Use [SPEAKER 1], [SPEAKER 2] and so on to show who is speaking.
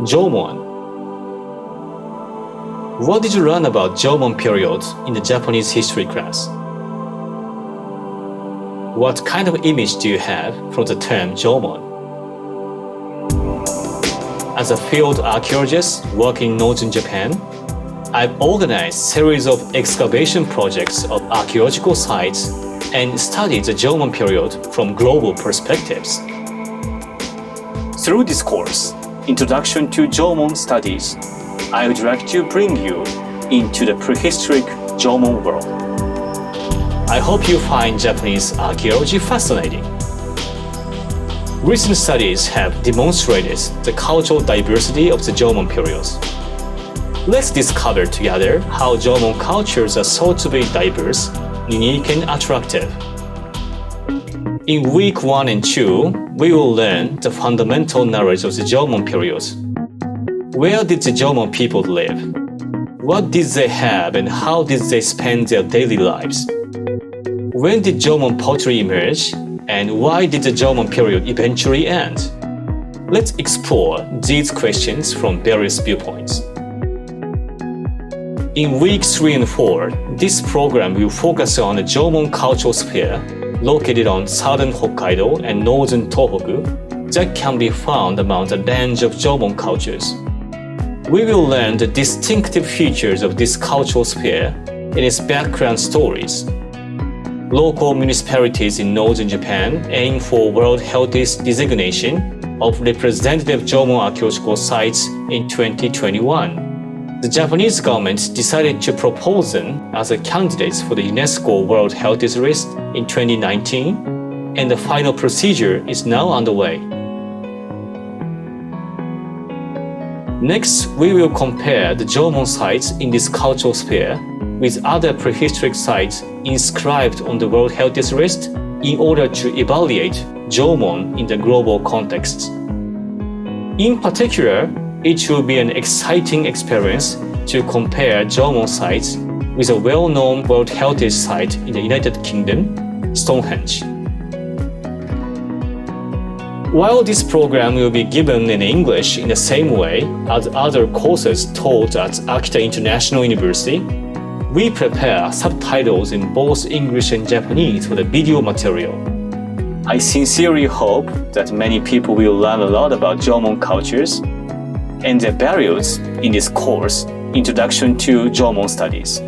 [SPEAKER 1] Jomon. What did you learn about Jomon period in the Japanese history class? What kind of image do you have from the term Jomon? As a field archaeologist working in northern Japan, I've organized a series of excavation projects of archaeological sites and studied the Jomon period from global perspectives. Through this course, Introduction to Jomon Studies, I would like to bring you into the prehistoric Jomon world. I hope you find Japanese archaeology fascinating. Recent studies have demonstrated the cultural diversity of the Jomon period. Let's discover together how Jomon cultures are thought to be diverse, unique, and attractive. In week 1 and 2, we will learn the fundamental knowledge of the Jomon period. Where did the Jomon people live? What did they have and how did they spend their daily lives? When did Jomon pottery emerge? And why did the Jomon period eventually end? Let's explore these questions from various viewpoints. In weeks 3 and 4, this program will focus on the Jomon cultural sphere located on southern Hokkaido and northern Tohoku that can be found among the range of Jomon cultures. We will learn the distinctive features of this cultural sphere and its background stories. Local municipalities in northern Japan aim for World Heritage designation of representative Jomon archaeological sites in 2021. The Japanese government decided to propose them as a candidates for the UNESCO World Heritage List in 2019, and the final procedure is now underway. Next, we will compare the Jomon sites in this cultural sphere with other prehistoric sites inscribed on the World Heritage List in order to evaluate Jomon in the global context. In particular, it will be an exciting experience to compare Jomon sites with a well-known World Heritage Site in the United Kingdom, Stonehenge. While this program will be given in English in the same way as other courses taught at Akita International University, we prepare subtitles in both English and Japanese for the video material. I sincerely hope that many people will learn a lot about Jomon cultures and their values in this course, Introduction to Jomon Studies.